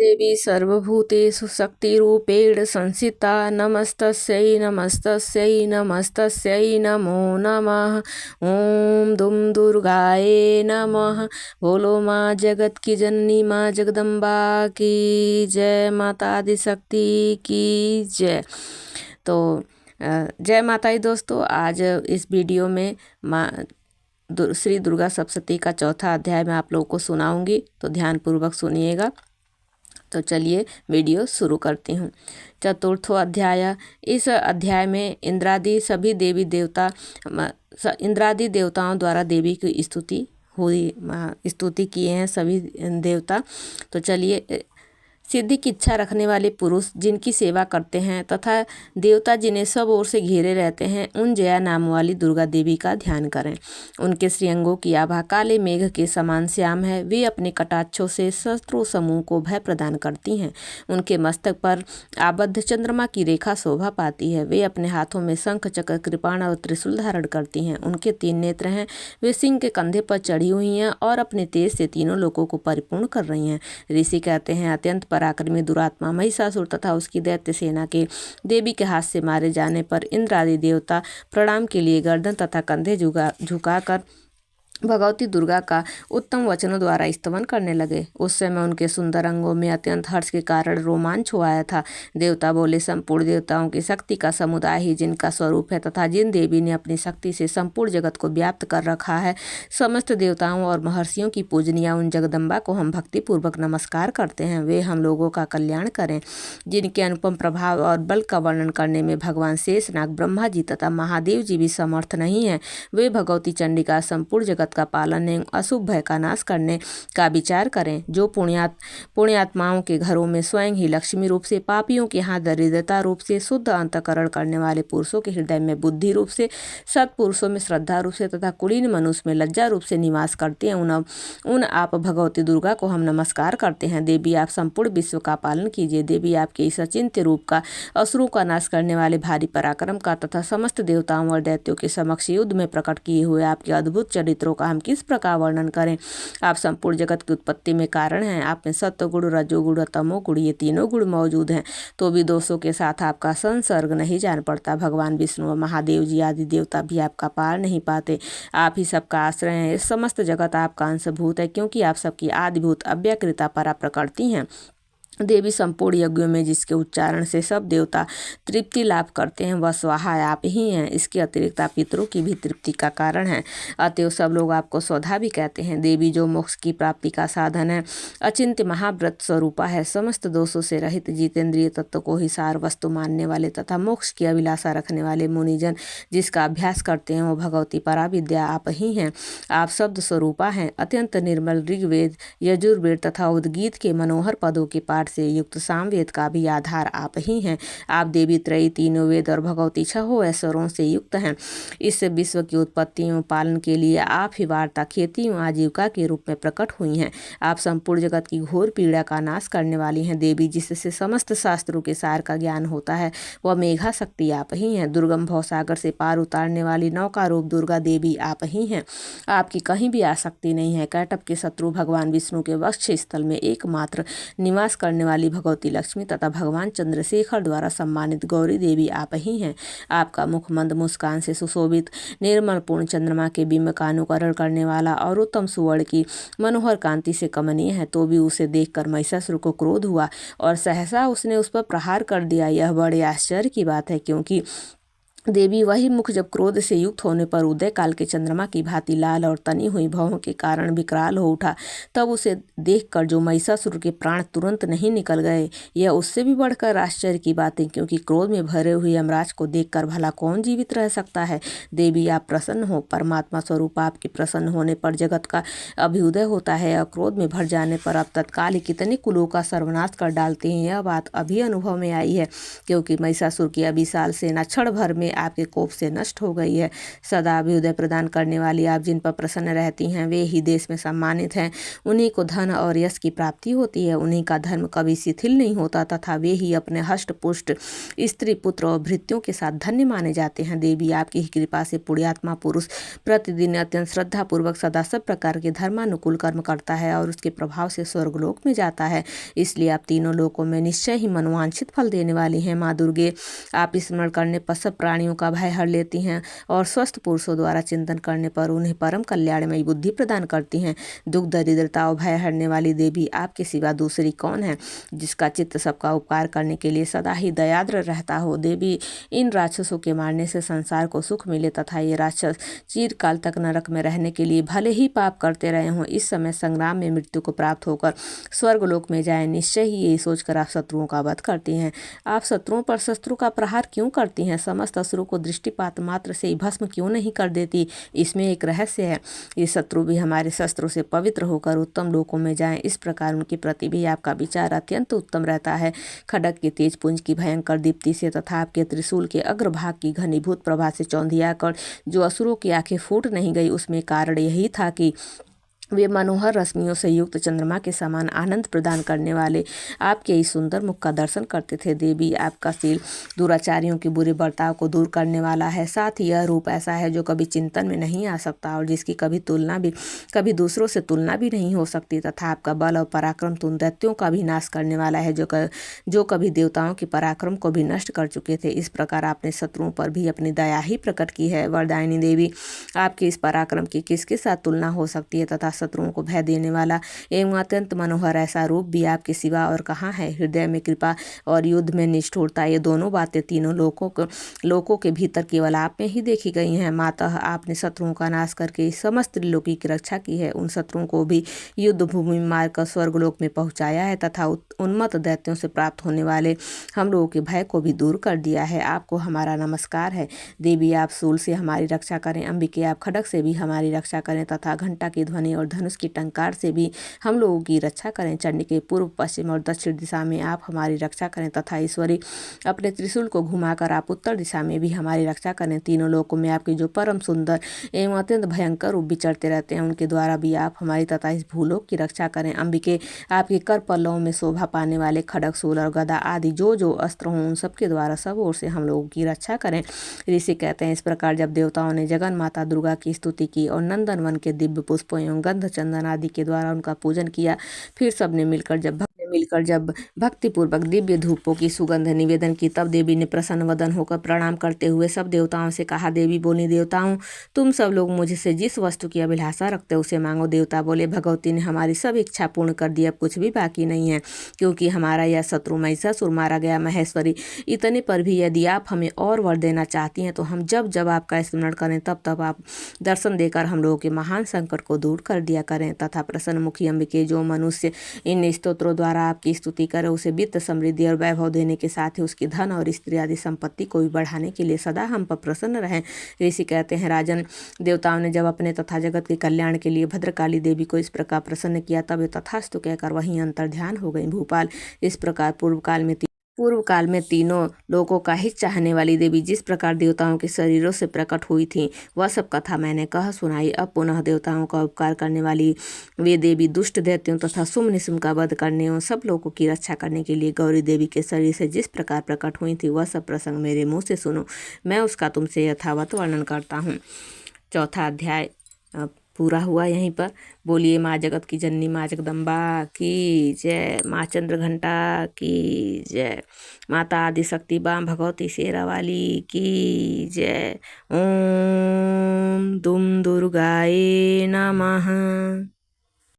देवी सर्वभूतेषु शक्तिरूपेण संस्थिता नमस्तस्यै नमस्तस्यै नमस्तस्यै नमो नमः। ओम दुम दुर्गाय नमः। बोलो माँ जगत की जननी माँ जगदम्बा की जय, माता आदिशक्ति की जय। तो जय माता दी दोस्तों। आज इस वीडियो में माँ श्री दुर्गा सप्तशती का चौथा अध्याय मैं आप लोगों को सुनाऊंगी, तो ध्यानपूर्वक सुनिएगा। तो चलिए वीडियो शुरू करती हूँ। चतुर्थो अध्याय। इस अध्याय में इंद्रादि सभी देवी देवता इंद्रादि देवताओं द्वारा देवी की स्तुति किए हैं सभी देवता। तो चलिए, सिद्धि की इच्छा रखने वाले पुरुष जिनकी सेवा करते हैं तथा देवता जिन्हें सब ओर से घेरे रहते हैं, उन जया नाम वाली दुर्गा देवी का ध्यान करें। उनके श्रीअंगों की आभा काले मेघ के समान श्याम है। वे अपने कटाक्षों से शत्रु समूह को भय प्रदान करती हैं। उनके मस्तक पर आबद्ध चंद्रमा की रेखा शोभा पाती है। वे अपने हाथों में शंख चक्र कृपाण और त्रिशूल धारण करती हैं। उनके 3 नेत्र हैं। वे सिंह के कंधे पर चढ़ी हुई हैं और अपने तेज से तीनों लोगों को परिपूर्ण कर रही हैं। ऋषि कहते हैं, अत्यंत पराक्रमी दुरात्मा महिषासुर तथा उसकी दैत्य सेना के देवी के हाथ से मारे जाने पर इंद्र आदि देवता प्रणाम के लिए गर्दन तथा कंधे झुकाकर भगवती दुर्गा का उत्तम वचनों द्वारा स्तवन करने लगे। उस समय उनके सुंदर अंगों में अत्यंत हर्ष के कारण रोमांच छुआया था। देवता बोले, संपूर्ण देवताओं की शक्ति का समुदाय ही जिनका स्वरूप है तथा जिन देवी ने अपनी शक्ति से संपूर्ण जगत को व्याप्त कर रखा है, समस्त देवताओं और महर्षियों की पूजनीय उन जगदम्बा को हम भक्तिपूर्वक नमस्कार करते हैं। वे हम लोगों का कल्याण करें। जिनके अनुपम प्रभाव और बल का वर्णन करने में भगवान शेषनाग, ब्रह्मा जी तथा महादेव जी भी समर्थ नहीं है, वे भगवती चंडिका संपूर्ण जगत का पालन एवं अशुभ भय का नाश करने का विचार करें। जो पुण्यात्माओं के घरों में स्वयं ही लक्ष्मी रूप से, पापियों के यहाँ दरिद्रता रूप से, शुद्ध अंतःकरण करने वाले पुरुषों के हृदय में बुद्धि रूप से, सत्पुरुषों में श्रद्धा रूप से तथा कुलीन मनुष्य में लज्जा रूप से निवास करते हैं, उन आप भगवती दुर्गा को हम नमस्कार करते हैं। देवी आप संपूर्ण विश्व का पालन कीजिए। देवी आपके इस अचिंत्य रूप का, असुरों का नाश करने वाले भारी पराक्रम का तथा समस्त देवताओं और दैत्यों के समक्ष युद्ध में प्रकट किए हुए आपके अद्भुत चरित्रों का हम किस प्रकार वर्णन करें। आप संपूर्ण जगत की उत्पत्ति में कारण हैं। आप में सत्वगुण, रजोगुण और तमोगुण, ये तीनों गुण मौजूद हैं, तो भी दोषों के साथ आपका संसर्ग नहीं जान पड़ता। भगवान विष्णु और महादेव जी आदि देवता भी आपका पार नहीं पाते। आप ही सबका आश्रय हैं। इस समस्त जगत आपका अंशभूत है, क्योंकि आप सबकी आदिभूत अव्यकृता परा प्रकृति हैं। देवी संपूर्ण यज्ञों में जिसके उच्चारण से सब देवता तृप्ति लाभ करते हैं, वह स्वाहा आप ही हैं। इसके अतिरिक्त आप पितरों की भी तृप्ति का कारण हैं। अतएव सब लोग आपको स्वधा भी कहते हैं। देवी जो मोक्ष की प्राप्ति का साधन है, अचिंत्य महाव्रत स्वरूपा है, समस्त दोषों से रहित, जितेंद्रिय तत्व को ही सार वस्तु मानने वाले तथा मोक्ष की अभिलाषा रखने वाले मुनिजन जिसका अभ्यास करते हैं, वो भगवती पराविद्या आप ही हैं। आप शब्द स्वरूपा हैं। अत्यंत निर्मल ऋग्वेद, यजुर्वेद तथा उद्गीत के मनोहर पदों के पाठ से युक्त सामवेद का भी आधार आप ही हैं। आप देवी त्रयी, तीनों वेद और भगवती 6 ऐश्वर्यों से युक्त हैं। इस विश्व की उत्पत्ति एवं पालन के लिए आप ही वार्ता, खेती एवं आजीविका के रूप में प्रकट हुई हैं। आप संपूर्ण जगत की घोर पीड़ा का नाश करने वाली हैं। देवी जिससे समस्त शास्त्रों के सार का ज्ञान होता है, वह मेघा शक्ति आप ही हैं। दुर्गम भवसागर से पार उतारने वाली नौका रूप दुर्गा देवी आप ही हैं। आपकी कहीं भी आसक्ति नहीं है। कैटभ के शत्रु भगवान विष्णु के वक्ष स्थल में एकमात्र निवास करने वाली भगवती लक्ष्मी तथा भगवान चंद्रशेखर द्वारा सम्मानित गौरी देवी आप ही हैं। आपका मुख मंद मुस्कान से सुशोभित, निर्मल पूर्ण चंद्रमा के बिंब का अनुकरण करने वाला और उत्तम सुवर्ण की मनोहर कांति से कमनीय है, तो भी उसे देखकर महिषासुर को क्रोध हुआ और सहसा उसने उस पर प्रहार कर दिया। यह बड़े आश्चर्य की बात है, क्योंकि देवी वही मुख जब क्रोध से युक्त होने पर उदय काल के चंद्रमा की भांति लाल और तनी हुई भवों के कारण विकराल हो उठा, तब उसे देखकर जो महिषासुर के प्राण तुरंत नहीं निकल गए, यह उससे भी बढ़कर आश्चर्य की बात है, क्योंकि क्रोध में भरे हुए यमराज को देखकर भला कौन जीवित रह सकता है। देवी आप प्रसन्न हो। परमात्मा स्वरूप आपके प्रसन्न होने पर जगत का अभ्युदय होता है और क्रोध में भर जाने पर आप तत्काल ही कितने कुलों का सर्वनाश कर डालते हैं। यह बात अभी अनुभव में आई है, क्योंकि महिषासुर की अविशाल सेना क्षण भर में आपके कोप से नष्ट हो गई है। सदा अभ्युदय प्रदान करने वाली आप जिन पर प्रसन्न रहती हैं वे ही देश में सम्मानित हैं। उन्हीं को धन और यश की प्राप्ति होती है। उन्हीं का धर्म कभी शिथिल नहीं होता तथा वे ही अपने हष्ट पुष्ट स्त्री पुत्र और भृत्यों के साथ धन्य माने जाते हैं। देवी आपकी ही कृपा से पुण्यात्मा पुरुष प्रतिदिन अत्यंत श्रद्धा पूर्वक सदा सब प्रकार के धर्मानुकूल कर्म करता है और उसके प्रभाव से स्वर्गलोक में जाता है। इसलिए आप तीनों लोकों में निश्चय ही मनोवांछित फल देने वाली हैं। माँ दुर्गे आप स्मरण करने पर सब प्राणियों का भय हर लेती हैं और स्वस्थ पुरुषों द्वारा चिंतन करने पर उन्हें परम कल्याणमयी बुद्धि प्रदान करती हैं। दुख दरिद्रता और भय हरने वाली देवी आपके सिवा दूसरी कौन है जिसका चित्त सबका उपकार करने के लिए सदा ही दयाद्र रहता हो। देवी इन राक्षसों के मारने से संसार को सुख मिले तथा ये राक्षस चिरकाल तक नरक में रहने के लिए भले ही पाप करते रहे हों, इस समय संग्राम में मृत्यु को प्राप्त होकर स्वर्गलोक में जाए। निश्चय ही ये सोचकर आप शत्रुओं का वध करती हैं। आप शत्रुओं पर शस्त्रों का प्रहार क्यों करती हैं? समस्त असुरों को दृष्टिपात मात्र से ही भस्म क्यों नहीं कर देती? इसमें एक रहस्य है। ये शत्रु भी हमारे शस्त्रों से पवित्र होकर उत्तम लोकों में जाएं। इस प्रकार उनके प्रति भी आपका विचार अत्यंत उत्तम रहता है। खड्ग के तेज पुंज की भयंकर दीप्ति से तथा आपके त्रिशूल के अग्रभाग की घनीभूत प्रभा से चौंधियाकर जो असुरों की आंखें फूट नहीं गई, उसमें कारण यही था कि वे मनोहर रश्मियों से युक्त चंद्रमा के समान आनंद प्रदान करने वाले आपके इस सुंदर मुख का दर्शन करते थे। देवी आपका शील दुराचारियों के बुरे बर्ताव को दूर करने वाला है। साथ ही यह रूप ऐसा है जो कभी चिंतन में नहीं आ सकता और जिसकी कभी दूसरों से तुलना भी नहीं हो सकती तथा आपका बल और पराक्रम तो उन दैत्यों का भी नाश करने वाला है जो कभी देवताओं के पराक्रम को भी नष्ट कर चुके थे। इस प्रकार आपने शत्रुओं पर भी अपनी दया ही प्रकट की है। वरदायिनी देवी आपके इस पराक्रम की किसके साथ तुलना हो सकती है तथा शत्रुओं को भय देने वाला एवं अत्यंत मनोहर ऐसा रूप भी आपके सिवा और कहाँ है। हृदय में कृपा और युद्ध में निष्ठुरता, ये दोनों बातें तीनों लोकों के भीतर केवल आप में ही देखी गई हैं। मातः आपने शत्रुओं का नाश करके समस्त त्रिलोकी की रक्षा की है। उन शत्रुओं को भी युद्ध भूमि में मारकर स्वर्गलोक में पहुंचाया है तथा उन्मत्त दैत्यों से प्राप्त होने वाले हम लोगों के भय को भी दूर कर दिया है। आपको हमारा नमस्कार है। देवी आप शूल से हमारी रक्षा करें। अंबिके आप खड्ग से भी हमारी रक्षा करें तथा घंटा की ध्वनि और धनुष की टंकार से भी हम लोगों की रक्षा करें। चंडिके पूर्व पश्चिम और दक्षिण दिशा में आप हमारी रक्षा करें तथा ईश्वरी अपने त्रिशूल को घुमाकर आप उत्तर दिशा में भी हमारी रक्षा करें। तीनों लोकों में आपके जो परम सुंदर एवं अत्यंत भयंकर रूप विचरते रहते हैं उनके द्वारा भी आप हमारी तथा इस भूलोक की रक्षा करें। अंबिके आपके कर पल्लवों में शोभा पाने वाले खड्ग शूल और गदा आदि जो अस्त्र हों उन सबके द्वारा सब ओर से हम लोगों की रक्षा करें। ऋषि कहते हैं इस प्रकार जब देवताओं ने जगन माता दुर्गा की स्तुति की और नंदन वन के दिव्य पुष्पों एवं गंध चंदन आदि के द्वारा उनका पूजन किया, फिर सबने मिलकर जब भक्तिपूर्वक दिव्य धूपों की सुगंध निवेदन की, तब देवी ने प्रसन्न वदन होकर प्रणाम करते हुए सब देवताओं से कहा। देवी बोली, देवताओं तुम सब लोग मुझसे जिस वस्तु की अभिलाषा रखते हो उसे मांगो। देवता बोले, भगवती ने हमारी सब इच्छा पूर्ण कर दी, अब कुछ भी बाकी नहीं है, क्योंकि हमारा यह शत्रु महिषासुर मारा गया। महेश्वरी, इतने पर भी यदि आप हमें और वर देना चाहती हैं तो हम जब जब आपका स्मरण करें तब आप दर्शन देकर हम लोगों के महान संकट को दूर कर दिया करें तथा प्रसन्न मुखी अंबिके जो मनुष्य इन स्तोत्रों द्वारा आपकी स्तुति करे उसे वित्त समृद्धि और वैभव देने के साथ ही उसकी धन और स्त्री आदि संपत्ति को भी बढ़ाने के लिए सदा हम पर प्रसन्न रहें। ऋषि कहते हैं, राजन, देवताओं ने जब अपने तथा जगत के कल्याण के लिए भद्रकाली देवी को इस प्रकार प्रसन्न किया तब वे तथास्तु कहकर वहीं अंतर ध्यान हो गई। भूपाल, इस प्रकार पूर्व काल में तीनों लोगों का हित चाहने वाली देवी जिस प्रकार देवताओं के शरीरों से प्रकट हुई थी वह सब कथा मैंने कह सुनाई। अब पुनः देवताओं का उपकार करने वाली वे देवी दुष्ट दैत्यों तथा शुम्भ निशुम्भ का वध करने और सब लोगों की रक्षा करने के लिए गौरी देवी के शरीर से जिस प्रकार प्रकट हुई थी वह सब प्रसंग मेरे मुँह से सुनो, मैं उसका तुमसे यथावत वर्णन करता हूँ। चौथा अध्याय पूरा हुआ यहीं पर। बोलिए माँ जगत की जननी माँ जगदम्बा की जय, माँ चंद्रघंटा की जय, माता आदिशक्ति बाम भगवती शेरावाली की जय। ओम दुम दुर्गाए नमः।